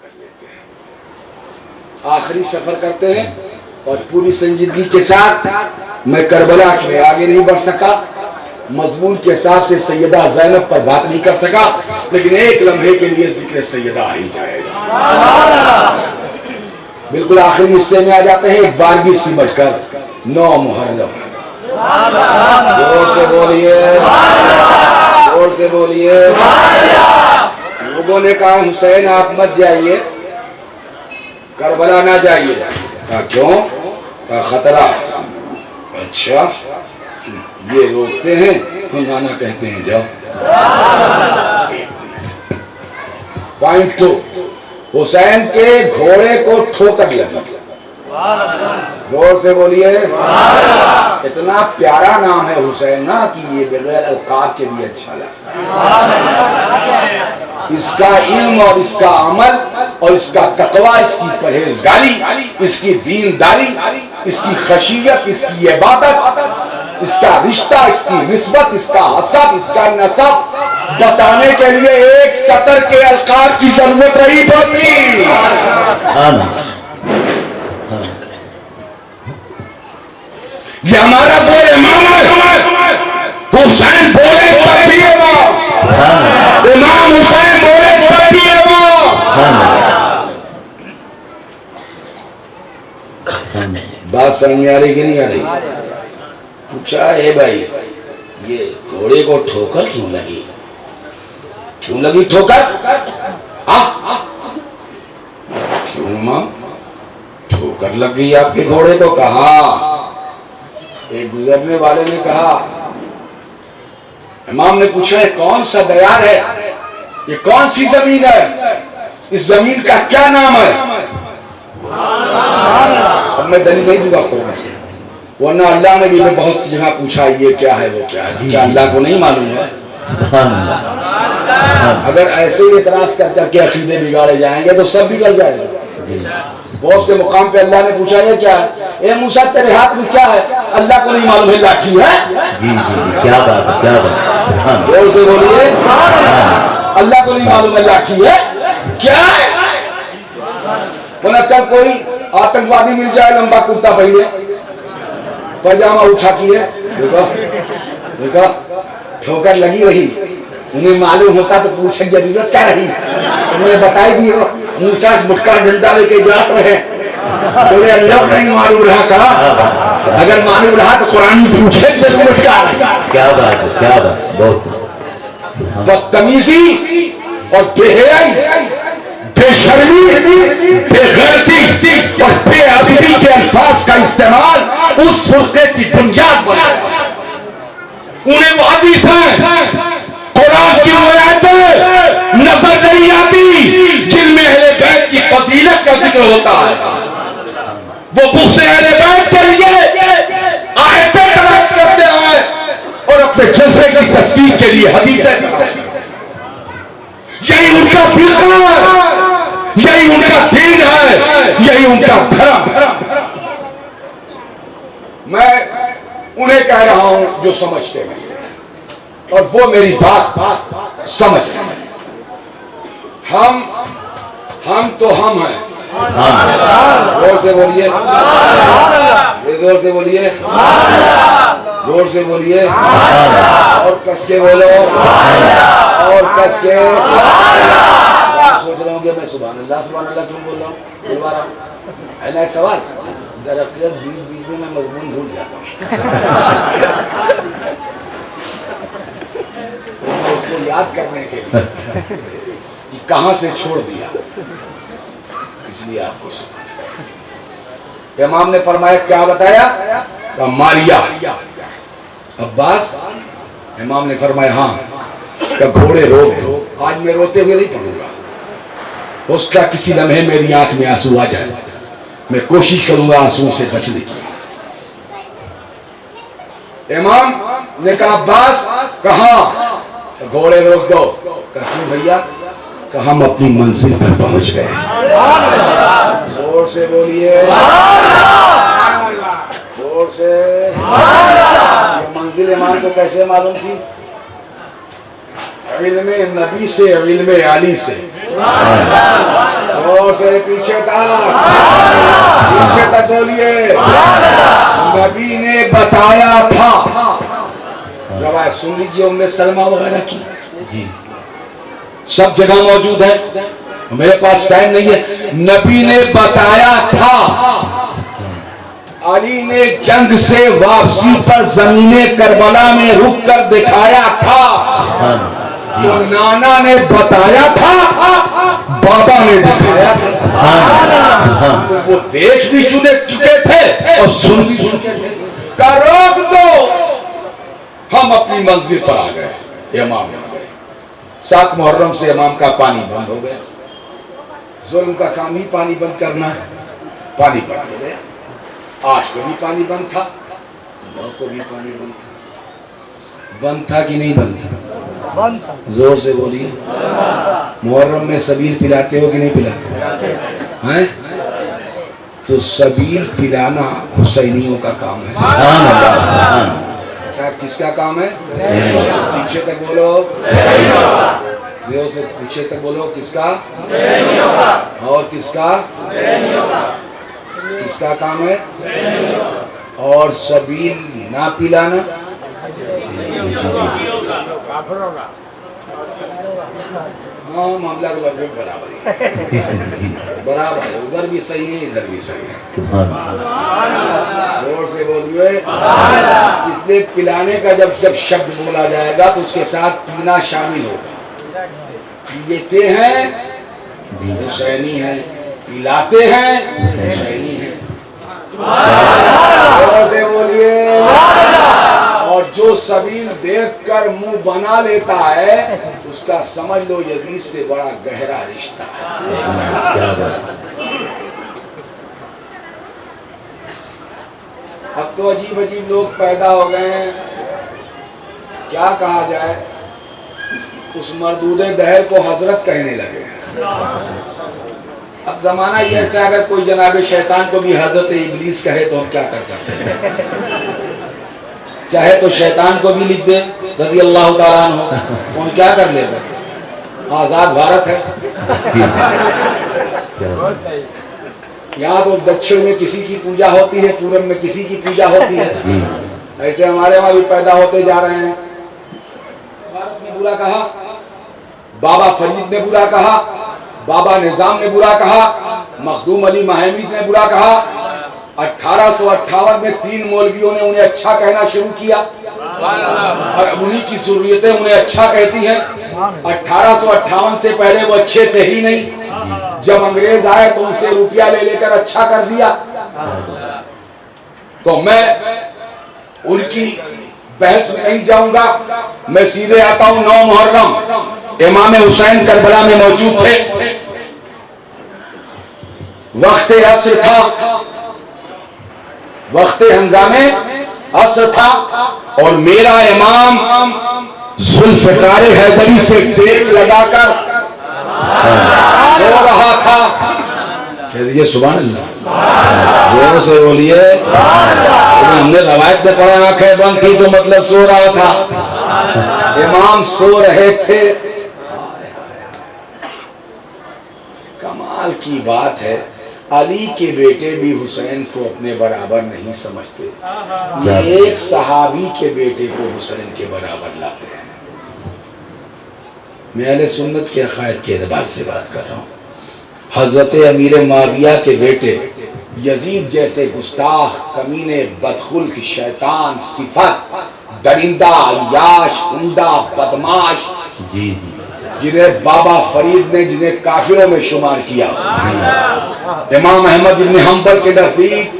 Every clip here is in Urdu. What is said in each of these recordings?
کر لیتے ہیں. آخری سفر کرتے ہیں اور پوری سنجیدگی کے ساتھ میں کربلا میں آگے نہیں بڑھ سکا. مضمون کے حساب سے سیدہ زینب پر بات نہیں کر سکا, لیکن ایک لمحے کے لیے ذکر سیدہ آ ہی جائے گا. بالکل آخری حصے میں آ جاتے ہیں. 12ویں سمٹ کر 9 محرم. زور سے بولیے, زور سے بولیے. لوگوں نے کہا حسین آپ مت جائیے, کربلا نہ جائیے. کہا کیوں؟ کہا خطرہ. اچھا یہ روکتے ہیں, ہم نانا کہتے ہیں جاؤ. پوائنٹ 2, حسین کے گھوڑے کو ٹھوکر لگی. زور سے بولیے. اتنا پیارا نام ہے حسین نا کہ یہ بغیر القاب کے بھی اچھا لگتا ہے. اس کا علم اور اس کا عمل اور اس کا تقوی, اس کی پرہیزگاری, اس کی دینداری, اس کی خشیت, اس کی عبادت, اس کا رشتہ, اس کی نسبت, اس کا حسب, اس کا نسب بتانے کے لیے ایک سطر کے القاب کی ضرورت نہیں پڑتی. یہ ہمارا وہ امام ہے. حسین بولے تب بھی امام, امام حسین بولے تب بھی امام. بات سمجھ میں آ رہی کہ نہیں آ رہی؟ پوچھا اے بھائی یہ گھوڑے کو ٹھوکر کیوں لگی؟ کیوں لگی ٹھوکر؟ کیوں ماں ٹھوکر لگ گئی آپ کے گھوڑے کو؟ کہا ایک گزرنے والے نے کہا. امام نے پوچھا یہ کون سا دیار ہے, یہ کون سی زمین ہے, اس زمین کا کیا نام ہے؟ اب میں دلیل نہیں دوں گا قرآن سے, ورنہ اللہ نے بھی بہت سی جگہ پوچھا یہ کیا ہے وہ کیا ہے, کیا اللہ کو نہیں معلوم ہے؟ اگر ایسے ہی اعتراض کر کے عقیدے بگاڑے جائیں گے تو سب بگڑ جائے گا. بہت سے مقام پہ اللہ نے پوچھا یہ کیا ہے, اے موسیٰ تیرے ہاتھ میں کیا ہے؟ اللہ کو نہیں معلوم ہے لاٹھی ہے. کیا بات ہے, کیا بات. زور سے بولیے. اللہ کو نہیں معلوم ہے لاٹھی ہے کیا ہے. کل کوئی آتنکوادی مل جائے لمبا کرتا پہنے پاجامہ اٹھا کیے, دیکھا ٹھوکر لگی رہی. انہیں معلوم ہوتا تو پوچھنے کی ضرورت کیا رہی, انہیں بتائی دی موسیٰ مٹکا ڈنڈا لے کے جات رہے, تمہیں اللہ نہیں معلوم رہا. کہا اگر معلوم رہا تو قرآن پوچھے ضرورت کیا رہی. کیا بات ہے, کیا بات. بہت بدتمیزی اور بے حیائی, بے شرمی, بے غیرتی اور بے ادبی کے الفاظ کا استعمال اس فرقے کی بنیاد بنا. انہیں وہ حدیث ہیں, قرآن کی روایتیں نظر نہیں آتی جن میں اہل بیت کی فضیلت کا ذکر ہوتا ہے. وہ بغض اہل بیت کے لیے آیتیں تلاش کرتے ہیں اور اپنے جذبے کی تسکین کے لیے حدیثیں. یہی ان کا فرقہ ہے, یہی ان کا دین ہے, یہی ان کا دھرم. میں انہیں کہہ رہا ہوں جو سمجھتے ہیں اور وہ میری بات سمجھ رہے ہیں. ہم تو ہم ہیں. زور سے بولیے, زور سے بولیے, زور سے بولیے, اور کس کے بولو, اور کس کے. سوچ رہا ہوں کہ میں سبحان اللہ کیوں بول رہا ہوں. دوبارہ ہے نا ایک سوال, درخت بیچ میں مضمون بھول جاتا ہوں. اس کو یاد کرنے کے لیے کہاں سے چھوڑ دیا, اس لیے آپ کو سنا. امام نے فرمایا کیا بتایا؟ ماریا. عباس امام نے فرمایا ہاں کہ گھوڑے روک دو. آج میں روتے ہوئے نہیں پڑھوں گا, ہو سکتا کسی لمحے میری آنکھ میں آنسو آ جائے, میں کوشش کروں گا آنسوؤں سے بچنے کی. امام نے کہا عباس کہاں؟ گھوڑے روک دو. کہا کیوں بھیا؟ کہ ہم اپنی منزل پر پہنچ گئے. زور سے بولیے, زور سے. یہ منزل امام کو کیسے معلوم تھی؟ علم نبی سے, علم علی سے. اور سے پیچھے تک بولیے. نبی نے بتایا تھا. روایت سن لیجیے ام سلمہ وغیرہ کی, جی سب جگہ موجود ہے, میرے پاس ٹائم نہیں ہے. نبی نے بتایا تھا, علی نے جنگ سے واپسی پر زمین کربلا میں رک کر دکھایا تھا. تو نانا نے بتایا تھا, بابا نے دکھایا تھا. تو وہ دیکھ بھی چکے تھے اور سن بھی چکے تھے. کہ روک دو, ہم اپنی منزل پر آ گئے. امام بن گئے. 7 محرم سے امام کا پانی بند ہو گیا. ظلم کا کام ہی پانی بند کرنا ہے. پانی بند ہو گیا. 8 کو بھی پانی بند تھا, 9 کو بھی پانی بند تھا. بند تھا کہ نہیں بند تھا؟ زور سے بولیے. محرم میں سبیل پلاتے ہو کہ نہیں پلاتے ہیں؟ تو سبیل پلانا حسینیوں کا کام ہے. سبحان اللہ, سبحان کیا کس کا کام ہے؟ پیچھے تک بولو, زور سے پیچھے تک بولو. کس کا؟ اور کس کا؟ کس کا کام ہے؟ اور سبیل نہ پلانا ہاں معاملہ کو لگ برابر ہی برابر ہے. ادھر بھی صحیح ہے, ادھر بھی صحیح ہے. زور سے بولیے. اتنے پلانے کا جب شبد بولا جائے گا تو اس کے ساتھ پینا شامل ہوگا. پیتے ہیں حسینی ہیں, پلاتے ہیں حسینی ہیں. زور سے بولیے. اور جو سبیل دیکھ کر منہ بنا لیتا ہے اس کا سمجھ لو یزید سے بڑا گہرا رشتہ ہے. اب تو عجیب عجیب لوگ پیدا ہو گئے ہیں, کیا کہا جائے. اس مردود دہر کو حضرت کہنے لگے. اب زمانہ یہ ایسا, اگر کوئی جناب شیطان کو بھی حضرت ابلیس کہے تو ہم کیا کر سکتے ہیں. چاہے تو شیطان کو بھی لکھ دے رضی اللہ تعالیٰ عنہ, کون کیا کر لے گا. آزاد بھارت ہے. یہاں تو دکشن میں کسی کی پوجا ہوتی ہے, پورب میں کسی کی پوجا ہوتی ہے. ایسے ہمارے وہاں بھی پیدا ہوتے جا رہے ہیں. بھارت نے برا کہا, بابا فرید نے برا کہا, بابا نظام نے برا کہا, مخدوم علی مہیمید نے برا کہا. 1858 میں 3 مولویوں نے انہیں اچھا کہنا شروع کیا اور انہی کی ضروریتیں انہیں اچھا کہتی ہیں. 1858 سے پہلے وہ اچھے تھے ہی نہیں. جب انگریز آئے تو ان سے روپیہ لے کر اچھا کر دیا. تو میں ان کی بحث میں نہیں جاؤں گا, میں سیدھے آتا ہوں. 9 محرم امام حسین کربلا میں موجود تھے. وقت عصر تھا, وقت ہنگامے عصر تھا, اور میرا امام ذوالفقار حیدری سے ٹیک لگا کر سو رہا تھا. کہہ دیجئے سبحان اللہ, زور سے بولیے. ہم نے روایت میں پڑھا آنکھیں بند تھی تو مطلب سو رہا تھا. امام سو رہے تھے. کمال کی بات ہے, علی کے بیٹے بھی حسین کو اپنے برابر نہیں سمجھتے. یہ ایک صحابی کے بیٹے کو حسین کے برابر لاتے ہیں. میں اہل سنت کے عقائد کے اعتبار سے بات کر رہا ہوں. حضرت امیر معاویہ کے بیٹے یزید جیسے گستاخ, کمینے, بدخلق, شیطان, صفت, درندہ, عیاش, عمدہ, بدماش, جنہیں بابا فرید نے جنہیں کافروں میں شمار کیا. امام احمد بن حنبل کے نزدیک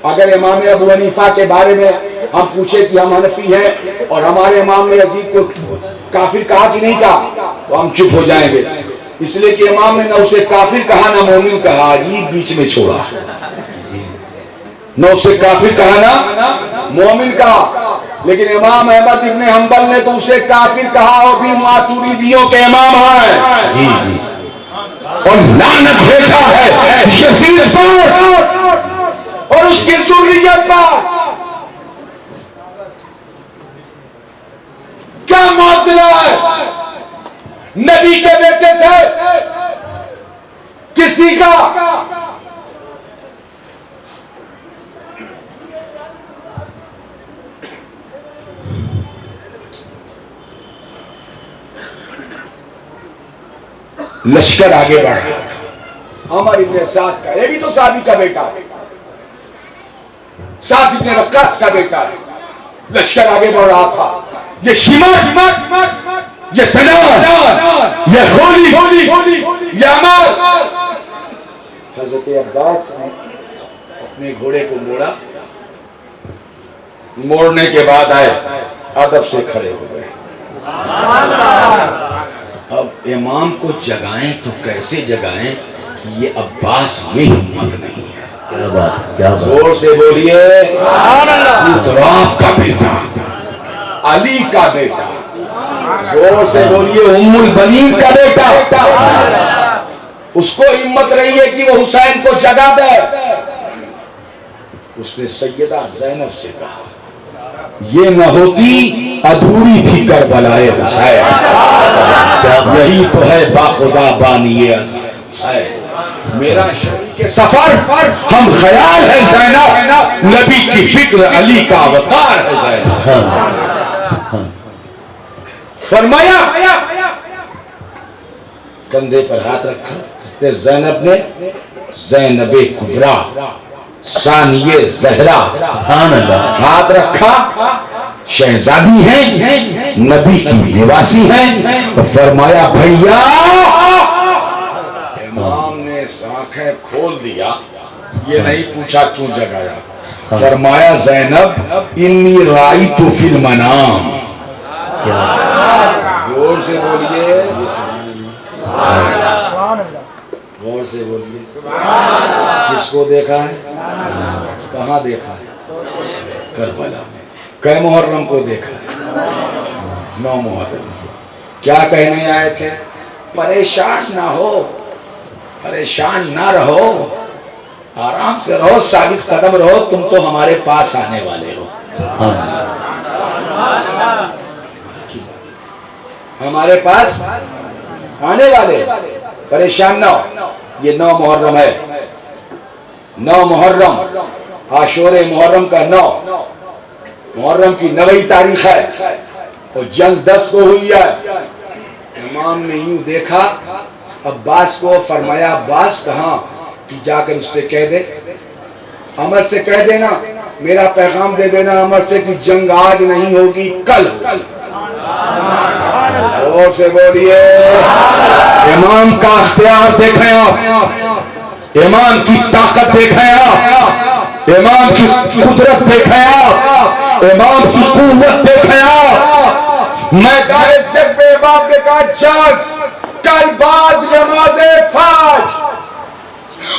اگر امام ابو حنیفہ کے بارے میں ہم پوچھے کہ ہم حنفی ہیں اور ہمارے امام نے یزید کو کافر کہا کہ نہیں کہا, تو ہم چپ ہو جائیں گے. اس لیے کہ امام نے نہ اسے کافر کہا نہ مومن کہا, عجیب بیچ میں چھوڑا. نہ اسے کافر کہا نہ مومن کہا. لیکن امام احمد ابن حنبل نے تو اسے کافر کہا, اور بھی ماتوریدیوں کے امام ہیں, اور لعنت بھیجا ہے یزید پر اور اس کی ذریت پر. کیا معاملہ ہے نبی کے بیٹے سے, کس کسی کا لشکر آگے بڑھا عمر ابن سعد کا، یہ بھی تو صحابی کا بیٹا ہے، سعد ابن وقاص کا بیٹا ہے، لشکر آگے بڑھ رہا تھا، یہ شمر، یہ سنان، یہ خولی، یہ عمر۔ حضرت عباس نے اپنے گھوڑے کو موڑا، موڑنے کے بعد آئے، ادب سے کھڑے ہو گئے۔ اب امام کو جگائیں تو کیسے جگائیں، یہ عباس میں ہمت نہیں ہے۔ کیا بات، کیا بات، زور سے بولیے، ابوتراب کا بیٹا، علی کا بیٹا، زور سے بولیے، ام البنین کا بیٹا، اس کو ہمت رہی ہے کہ وہ حسین کو جگا دے۔ اس نے سیدہ زینب سے کہا یہ نہ ہوتی ادھوری تھی کربلائے حسین، یہی تو ہے باخدا بانی حسین، میرا شریک سفر ہم خیال ہے زینب، نبی کی فکر علی کا وقار ہے زینب۔ فرمایا، کندھے پر ہاتھ رکھا زینب نے، زینب کبریٰ ثانیہ زہرا، سبحان اللہ، ہاتھ رکھا، شہزادی ہیں، نبی کی نواسی ہیں، تو فرمایا بھیا، امام نے آنکھیں کھول دیا، یہ نہیں پوچھا کیوں جگایا، فرمایا زینب انی رائیت فی المنام، زور سے بولیے، غور سے بولیے، کس کو دیکھا ہے، کہاں دیکھا ہے، کربلا میں۔ کہ محرم کو دیکھا ہے، 9 محرم کو۔ کیا کہنے آئے تھے، پریشان نہ ہو، پریشان نہ رہو، آرام سے رہو، ثابت قدم رہو، تم تو ہمارے پاس آنے والے ہو، ہمارے پاس آنے والے، پریشان نہ ہو۔ یہ 9 محرم ہے، 9 محرم، عاشور محرم کا 9 محرم کی 9ویں تاریخ ہے، اور جنگ 10 کو ہوئی ہے۔ امام نے یوں دیکھا عباس کو، فرمایا عباس کہاں، کہ جا کر اس سے کہہ دے، عمر سے کہہ دینا، میرا پیغام دے دینا عمر سے کہ جنگ آج نہیں ہوگی، کل ہوگی۔ اور سے بولیے، امام کا اختیار دیکھیں آپ، امام کی طاقت دیکھیں آپ، امام کی قدرت دیکھیں آپ، امام کی قوت دیکھیں آپ۔ میدان جنگ میں امام نے کہا جنگ کل بعد نماز فجر،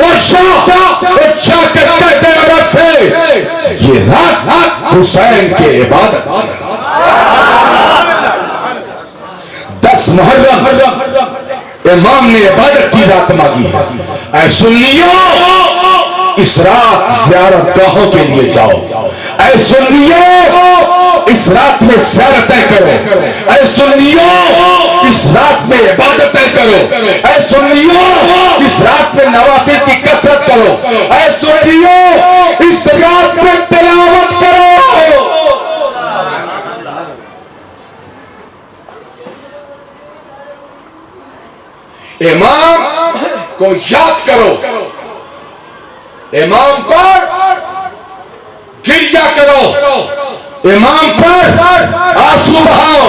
اور شاہ کے کہتے عمر سے یہ رات حسین کے عبادت، 10 محرم امام نے عبادت کی رات مانگی، اے سنیو اس رات زیارت گاہوں کے لیے جاؤ، اے سنیو اس رات میں زیارتیں کرو، اے سنیو اس رات میں عبادتیں کرو، اے سنیو اس رات میں نوافل کی کثرت کرو، اے سنیو اس رات میں تلاوت کرو۔ امام کو یاد کرو، امام پر گریہ کرو، امام پر آنسو بہاؤ،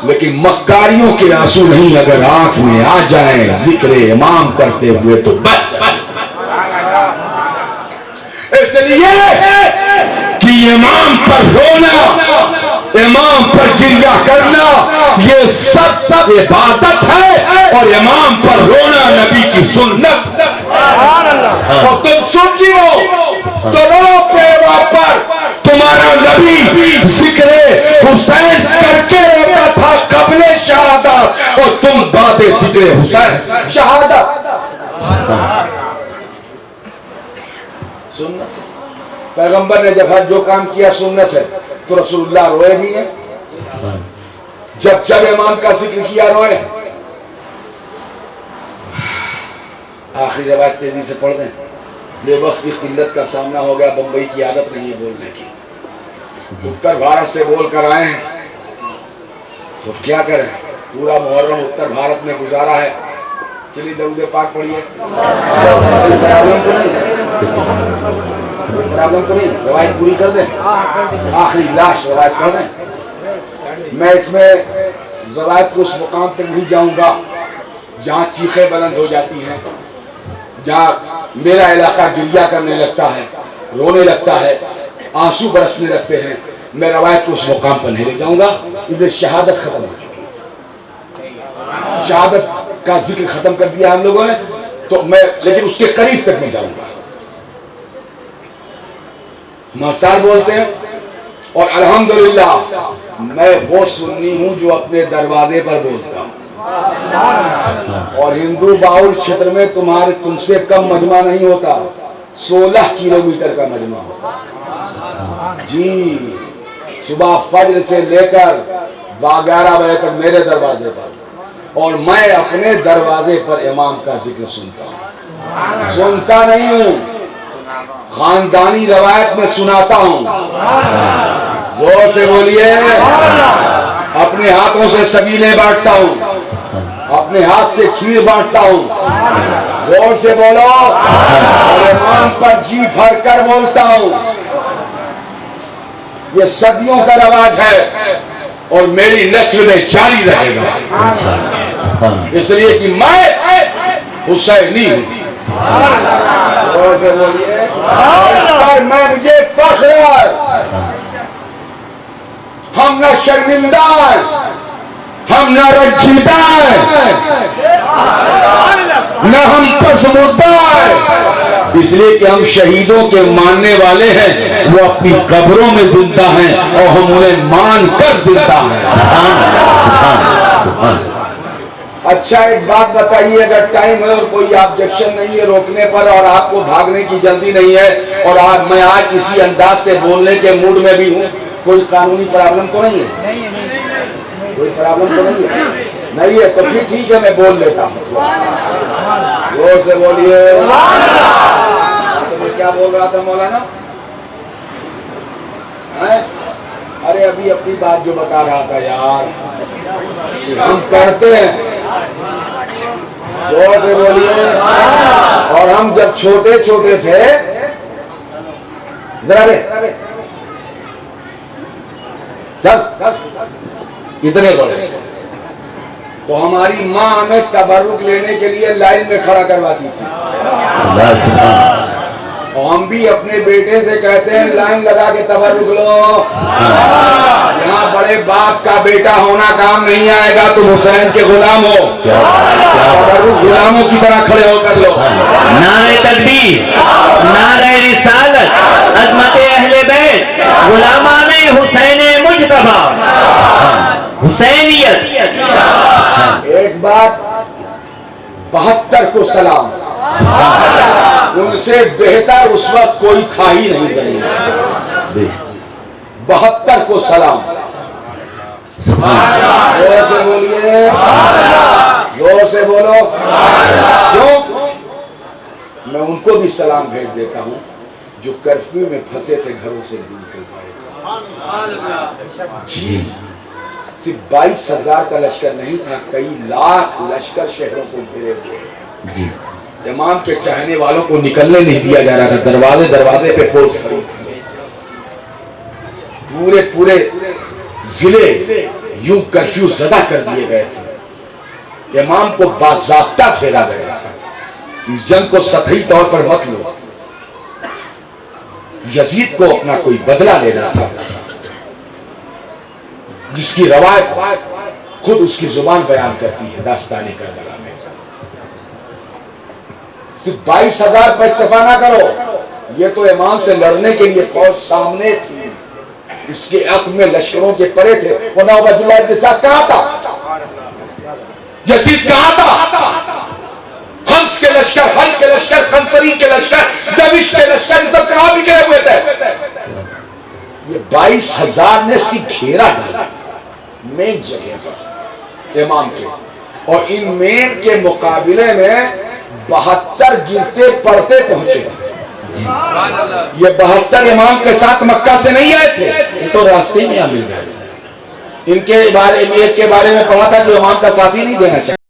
لیکن مکاریوں کے آنسو نہیں، اگر آنکھ میں آ جائیں ذکر امام کرتے ہوئے تو بس۔ اس لیے کہ امام پر رونا، امام پر گریہ کرنا یہ سب عبادت ہے، اور امام پر رونا نبی کی سنت، اور تم سنیو تو رو پہ پر، تمہارا نبی ذکر حسین کر کے روتا تھا قبل شہادت، اور تم بعد ذکر حسین شہادت۔ سنت پیغمبر نے جب ہر جو کام کیا سنت ہے، تو رسول اللہ روئے بھی ہیں، جب امام کا ذکر کیا روئے۔ آخری روایت تیزی سے پڑھ دیں. بے وقت کی قلت کا سامنا ہو گیا. بمبئی کی عادت نہیں ہے بولنے کی. اتر بھارت سے بول کر آئے ہیں تو کیا کریں. پورا محرم اتر بھارت میں گزارا ہے. چلیے درود پاک پڑھیے. پرابلم تو نہیں. روایت پوری کر دیں. آخری لاش روایت پڑھ دیں. میں اس میں روایت کو اس مقام تک نہیں جاؤں گا جہاں چیخیں بلند ہو جاتی ہیں, جہاں میرا علاقہ گریہ کرنے لگتا ہے, رونے لگتا ہے, آنسو برسنے لگتے ہیں. میں روایت کو اس مقام پر نہیں لے جاؤں گا. ادھر شہادت ختم ہو چکی ہے. شہادت کا ذکر ختم کر دیا ہم لوگوں نے, تو میں لیکن اس کے قریب تک نہیں جاؤں گا. مسال بولتے ہیں. اور الحمدللہ میں وہ سنی ہوں جو اپنے دروازے پر بولتا ہوں. اور ہندو باؤل چھتر میں تم سے کم مجمع نہیں ہوتا. 16 کلومیٹر کا مجمع ہوتا جی. صبح فجر سے لے کر 11 بجے تک میرے دروازے پر, اور میں اپنے دروازے پر امام کا ذکر سنتا ہوں. سنتا نہیں ہوں, خاندانی روایت میں سناتا ہوں. زور سے بولیے. اپنے ہاتھوں سے سبیلے بانٹتا ہوں, اپنے ہاتھ سے کھیر بانٹتا ہوں. زور سے بولو. اور امام پر جی بھر کر بولتا ہوں. یہ صدیوں کا رواج ہے اور میری نسل میں جاری رہے گا, اس لیے کہ میں حسینی ہوں. زور سے بولیے. اس پر میں مجھے فخر ہے. ہم نہ شرمندہ ہیں, ہم نہ رنجیدہ ہیں, نہ ہم پسماندہ ہیں. اس لیے کہ ہم شہیدوں کے ماننے والے ہیں. وہ اپنی قبروں میں زندہ ہیں اور ہم انہیں مان کر زندہ ہیں. اچھا ایک بات بتائیے, اگر ٹائم ہے اور کوئی آبجیکشن نہیں ہے روکنے پر, اور آپ کو بھاگنے کی جلدی نہیں ہے, اور میں آج اسی انداز سے بولنے کے موڈ میں بھی ہوں, کوئی قانونی پرابلم تو نہیں ہے؟ کوئی پرابلم تو نہیں ہے؟ نہیں ہے تو پھر ٹھیک ہے, میں بول لیتا ہوں. زور سے بولیے. میں کیا بول رہا تھا مولانا؟ ارے ابھی اپنی بات جو بتا رہا تھا یار, کہ ہم کرتے ہیں. زور سے بولیے. اور ہم جب چھوٹے چھوٹے تھے, اتنے بڑے, تو ہماری ماں ہمیں تبرک لینے کے لیے لائن میں کھڑا کرواتی تھی. اور ہم بھی اپنے بیٹے سے کہتے ہیں لائن لگا کے تبرک لو. یہاں بڑے باپ کا بیٹا ہونا کام نہیں آئے گا, تم حسین کے غلام ہو. تبرک غلاموں کی طرح کھڑے ہو کر لو. نعرہ تکبیر, نعرہ رسالت, عظمت اہل بیت, غلامان حسین مجتبی, حسینیت. ایک بات, 72 کو سلام. ان سے بہتر اس وقت کوئی تھا ہی نہیں زمین. 72 کو سلام. زور سے بولیے. زور سے بولو. کیوں؟ میں ان کو بھی سلام بھیج دیتا ہوں جو کرفیو میں پھنسے تھے, گھروں سے نہیں نکل پائے. جی صرف 22,000 کا لشکر نہیں تھا, کئی لاکھ لشکر شہروں کو گھیرے ہوئے. امام کے چاہنے والوں کو نکلنے نہیں دیا جا رہا تھا. دروازے دروازے پہ فورس کھڑی تھی. پورے پورے ضلع یوں کرفیو زدہ کر دیے گئے تھے. امام کو باضابطہ گھیرا گیا تھا. اس جنگ کو سطحی طور پر مت لو. یزید کو اپنا کوئی بدلہ لینا تھا, جس کی روایت خود اس کی زبان بیان کرتی ہے داستانی کربلا میں. صرف 22,000 پر اکتفا نہ کرو. یہ تو امام سے لڑنے کے لیے فوج سامنے تھی, اس کے عقب میں لشکروں کے پرے تھے. ورنہ عبداللہ ابن سعد کہاں تھا؟ یزید کہاں تھا؟ ہمس کے لشکر, حل کے لشکر, قنصرین کے لشکر, دمشق کے لشکر, سب کہاں بکھرے ہوئے تھے. یہ 22,000 نے صرف گھیرا ڈالا مین جگہ پر امام کے, اور ان مین کے مقابلے میں 72 گرتے پڑھتے پہنچے تھے. یہ 72 امام کے ساتھ مکہ سے نہیں آئے تھے, یہ تو راستے میں مل گئے. ان کے بارے میں پڑھا تھا جو امام کا ساتھی نہیں دینا چاہیے.